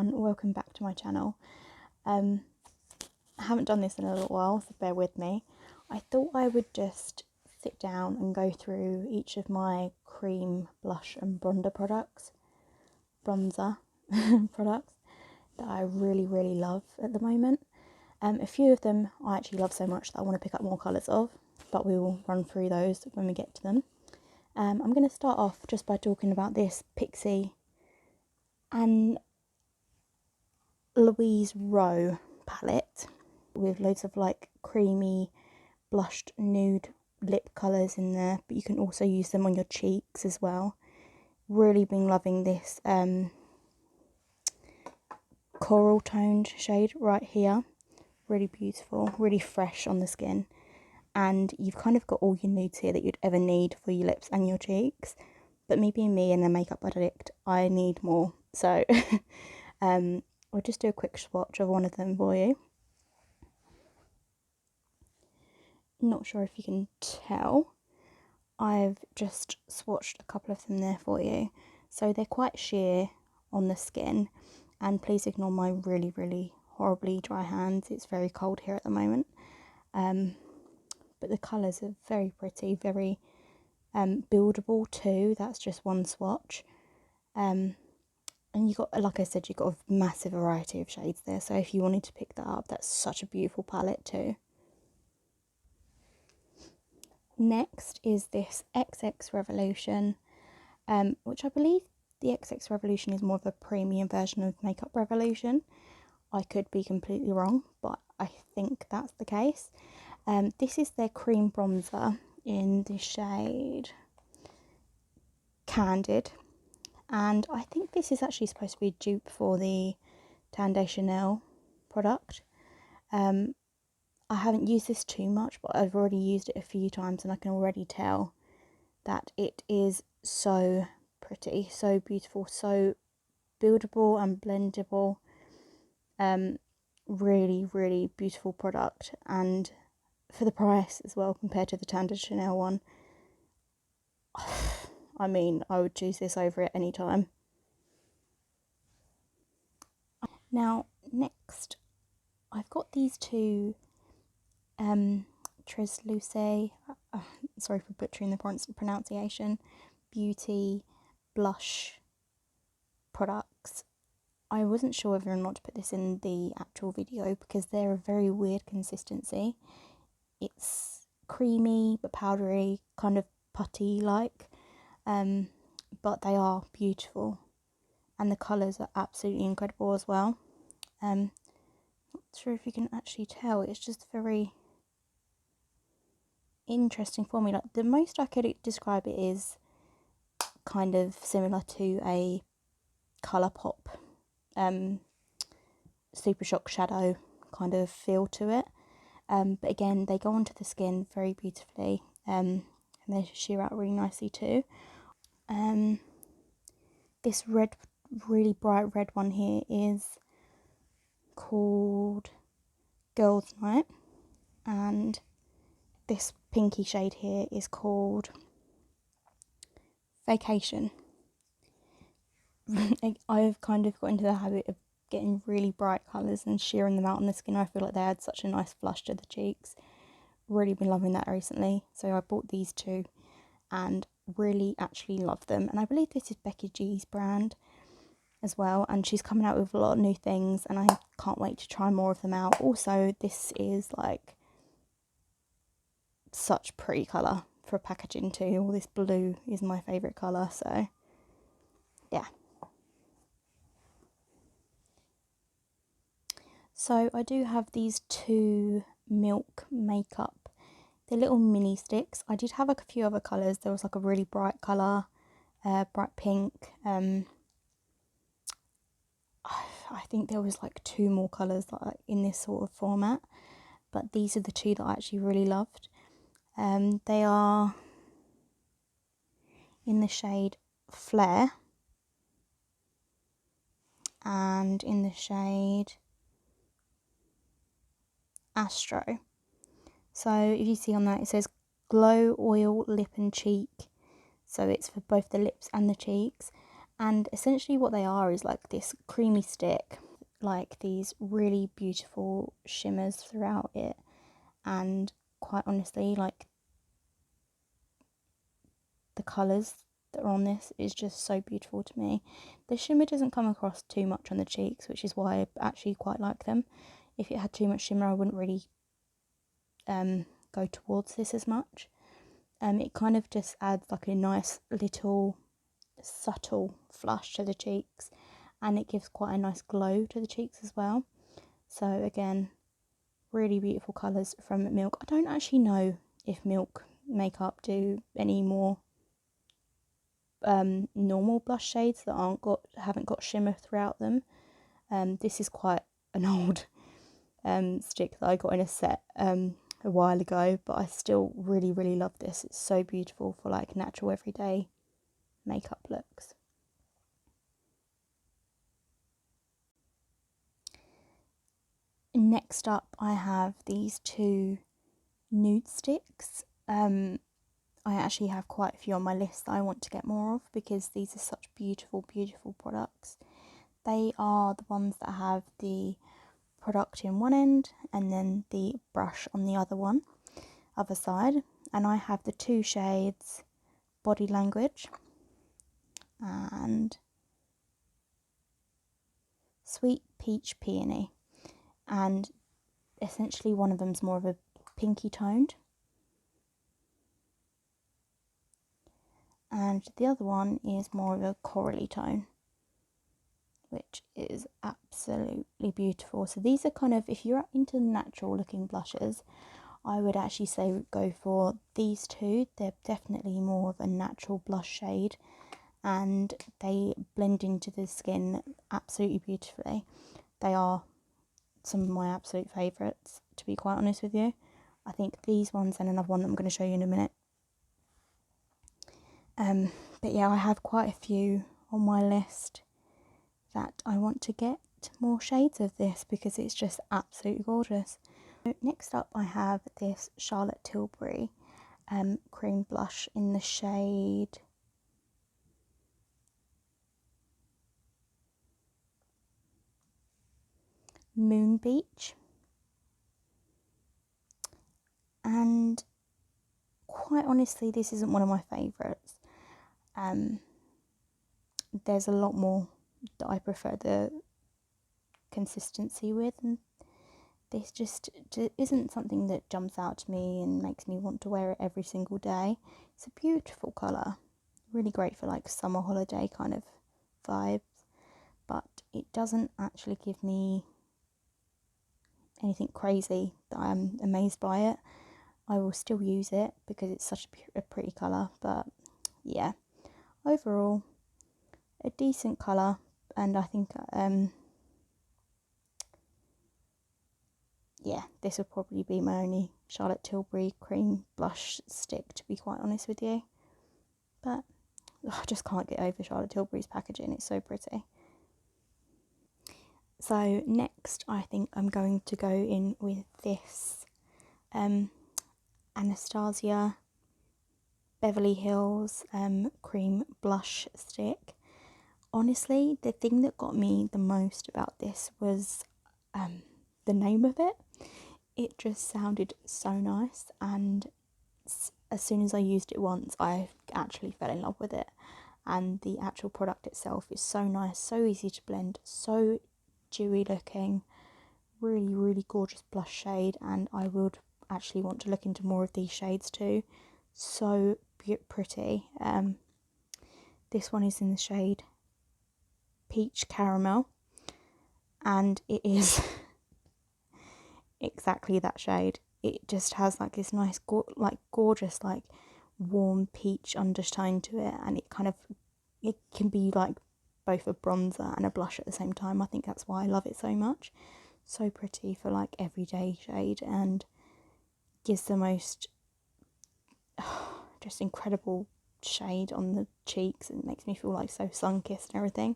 everyone, welcome back to my channel. I haven't done this in a little while, so bear with me. I thought I would just sit down and go through each of my cream, blush and bronzer products that I really love at the moment. A few of them I actually love so much that I want to pick up more colours of, but we will run through those when we get to them. I'm going to start off just by talking about this Pixi and Louise Row palette with loads of like creamy blushed nude lip colours in there, but you can also use them on your cheeks as well. Really been loving this coral toned shade right here. Really beautiful, really fresh on the skin, and you've kind of got all your nudes here that you'd ever need for your lips and your cheeks. But me being me and a makeup addict, I need more, so I'll just do a quick swatch of one of them for you. Not sure if you can tell, I've just swatched a couple of them there for you. So they're quite sheer on the skin, and please ignore my really horribly dry hands. It's very cold here at the moment. But the colours are very pretty, very buildable too. That's just one swatch. And you got, like I said, you've got a massive variety of shades there. So if you wanted to pick that up, that's such a beautiful palette too. Next is this XX Revolution, which I believe the XX Revolution is more of a premium version of Makeup Revolution. I could be completely wrong, but I think that's the case. This is their cream bronzer in the shade Candid, and I think this is actually supposed to be a dupe for the Tan Chanel product. I haven't used this too much, but I've already used it a few times and I can already tell that it is so pretty, so beautiful, so buildable and blendable. Really beautiful product, and for the price as well compared to the Tan Chanel one, I mean, I would choose this over it any time. Now next I've got these two Tresluce, sorry for butchering the pronunciation, beauty blush products. I wasn't sure whether or not to put this in the actual video because they're a very weird consistency. It's creamy but powdery, kind of putty like, but they are beautiful and the colours are absolutely incredible as well. Not sure if you can actually tell, it's just very interesting for me. Like, the most I could describe it is kind of similar to a Colourpop Super Shock shadow kind of feel to it, but again they go onto the skin very beautifully, and they sheer out really nicely too. This red, really bright red one here is called Girls Night, and this pinky shade here is called Vacation. I've kind of got into the habit of getting really bright colours and shearing them out on the skin. I feel like they add such a nice flush to the cheeks. Really been loving that recently, so I bought these two and really actually love them. And I believe this is Becky G's brand as well, and she's coming out with a lot of new things and I can't wait to try more of them out. Also, this is like such pretty colour for packaging too. All this blue is my favourite colour, so yeah. So I do have these two Milk makeup. They're little mini sticks. I did have a few other colours. There was like a really bright colour, bright pink. I think there was like two more colours like in this sort of format, but these are the two that I actually really loved. They are in the shade Flare and in the shade Astro. So if you see on that, it says Glow Oil Lip and Cheek, so it's for both the lips and the cheeks. And essentially what they are is like this creamy stick, like these really beautiful shimmers throughout it, and quite honestly, like the colours that are on this is just so beautiful to me. The shimmer doesn't come across too much on the cheeks, which is why I actually quite like them. If it had too much shimmer, I wouldn't really go towards this as much. It kind of just adds like a nice little subtle flush to the cheeks, and it gives quite a nice glow to the cheeks as well. So again, really beautiful colours from Milk. I don't actually know if Milk makeup do any more normal blush shades that haven't got shimmer throughout them. This is quite an old stick that I got in a set a while ago, but I still really love this. It's so beautiful for like natural everyday makeup looks. Next up, I have these two Nudestix. I actually have quite a few on my list that I want to get more of because these are such beautiful products. They are the ones that have the product in one end and then the brush on the other side. And I have the two shades Body Language and Sweet Peach Peony. And essentially one of them's more of a pinky toned, and the other one is more of a corally tone, which is absolutely beautiful. So these are kind of, if you're into natural looking blushes, I would actually say go for these two. They're definitely more of a natural blush shade and they blend into the skin absolutely beautifully. They are some of my absolute favourites, to be quite honest with you. I think these ones and another one that I'm going to show you in a minute. But yeah, I have quite a few on my list that I want to get more shades of this because it's just absolutely gorgeous. So next up I have this Charlotte Tilbury cream blush in the shade Moon Beach, and quite honestly this isn't one of my favourites. There's a lot more that I prefer the consistency with, and this just isn't something that jumps out to me and makes me want to wear it every single day. It's a beautiful colour, really great for like summer holiday kind of vibes, but it doesn't actually give me anything crazy that I'm amazed by it. I will still use it because it's such a pretty colour, but yeah, overall a decent colour, and I think yeah, this would probably be my only Charlotte Tilbury cream blush stick, to be quite honest with you. But I just can't get over Charlotte Tilbury's packaging, it's so pretty. So next I think I'm going to go in with this Anastasia Beverly Hills cream blush stick. Honestly, the thing that got me the most about this was the name of it. It just sounded so nice, and as soon as I used it once I actually fell in love with it. And the actual product itself is so nice, so easy to blend, so dewy looking, really gorgeous blush shade, and I would actually want to look into more of these shades too. So pretty. This one is in the shade Peach Caramel, and it is exactly that shade. It just has like this nice gorgeous like warm peach undertone to it, and it can be like both a bronzer and a blush at the same time. I think that's why I love it so much. So pretty for like everyday shade, and gives the most just incredible shade on the cheeks, and makes me feel like so sun-kissed and everything.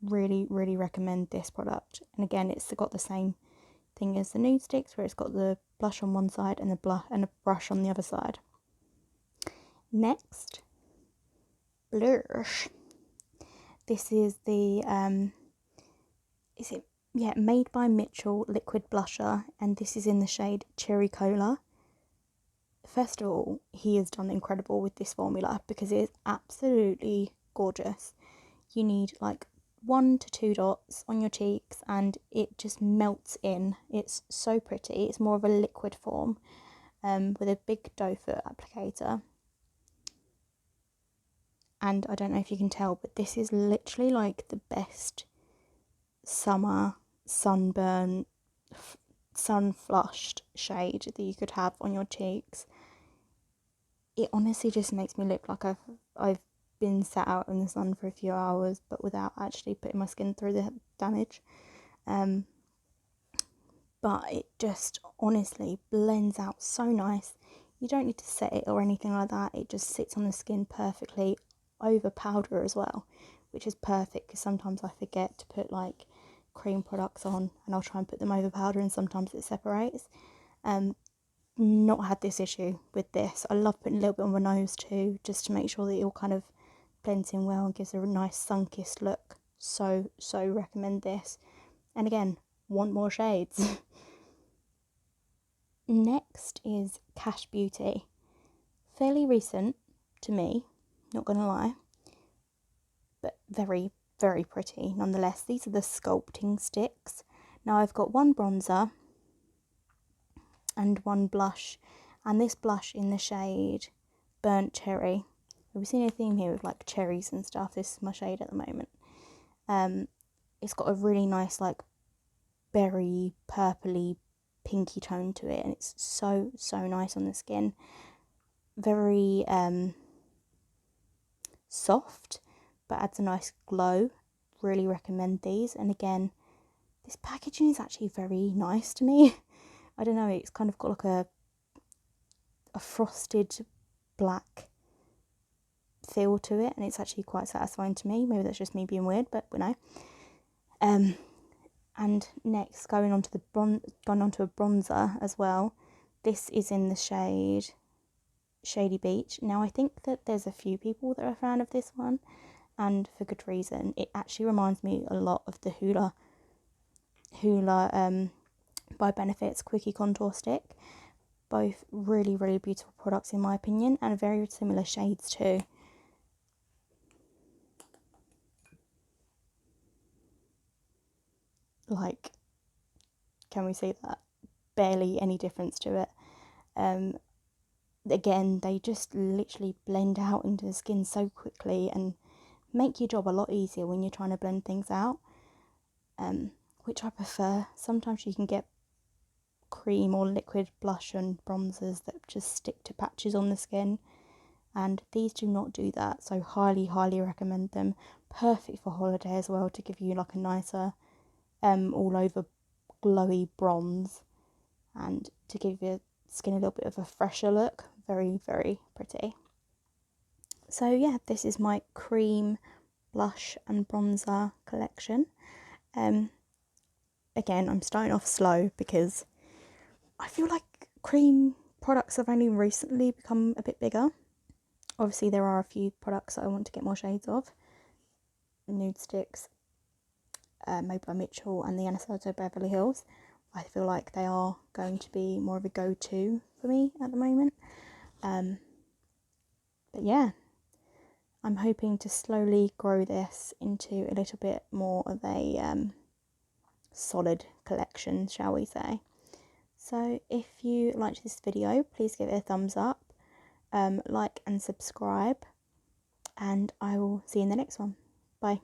Really recommend this product. And again, it's got the same thing as the Nudestix, where it's got the blush on one side and a brush on the other side. Next, Blursh. This is the, Made by Mitchell Liquid Blusher, and this is in the shade Cherry Cola. First of all, he has done incredible with this formula because it is absolutely gorgeous. You need like 1 to 2 dots on your cheeks and it just melts in. It's so pretty. It's more of a liquid form with a big doe foot applicator. And I don't know if you can tell, but this is literally like the best summer sunburn sun flushed shade that you could have on your cheeks. It honestly just makes me look like I've been sat out in the sun for a few hours, but without actually putting my skin through the damage. But it just honestly blends out so nice. You don't need to set it or anything like that. It just sits on the skin perfectly, over powder as well, which is perfect because sometimes I forget to put like cream products on and I'll try and put them over powder and sometimes it separates. Not had this issue with this. I love putting a little bit on my nose too, just to make sure that it all kind of blends in well and gives a nice sun-kissed look. So recommend this. And again, want more shades. Next is Kash Beauty. Fairly recent to me, not gonna lie, but very, very pretty nonetheless. These are the sculpting sticks. Now I've got one bronzer and one blush, and this blush in the shade Burnt Cherry. We've seen a theme here with like cherries and stuff. This is my shade at the moment. It's got a really nice like berry purpley pinky tone to it, and it's so nice on the skin. Very soft, but adds a nice glow. Really recommend these. And again, this packaging is actually very nice to me. I don't know, it's kind of got like a frosted black feel to it, and it's actually quite satisfying to me. Maybe that's just me being weird, but we know. And next, going on to a bronzer as well. This is in the shade Shady Beach. Now I think that there's a few people that are a fan of this one, and for good reason. It actually reminds me a lot of the Hoola by Benefits Quickie Contour Stick. Both really beautiful products in my opinion, and very similar shades too. Like, can we see that? Barely any difference to it. Again, they just literally blend out into the skin so quickly and make your job a lot easier when you're trying to blend things out, which I prefer. Sometimes you can get cream or liquid blush and bronzers that just stick to patches on the skin, and these do not do that, so highly recommend them. Perfect for holiday as well, to give you like a nicer all over glowy bronze and to give your skin a little bit of a fresher look. Very pretty. So yeah, this is my cream blush and bronzer collection. Again, I'm starting off slow because I feel like cream products have only recently become a bit bigger. Obviously there are a few products that I want to get more shades of. Nudestix, Made by Mitchell, and the Anastasia Beverly Hills. I feel like they are going to be more of a go-to for me at the moment. But yeah, I'm hoping to slowly grow this into a little bit more of a solid collection, shall we say. So if you liked this video, please give it a thumbs up, like and subscribe, and I will see you in the next one. Bye.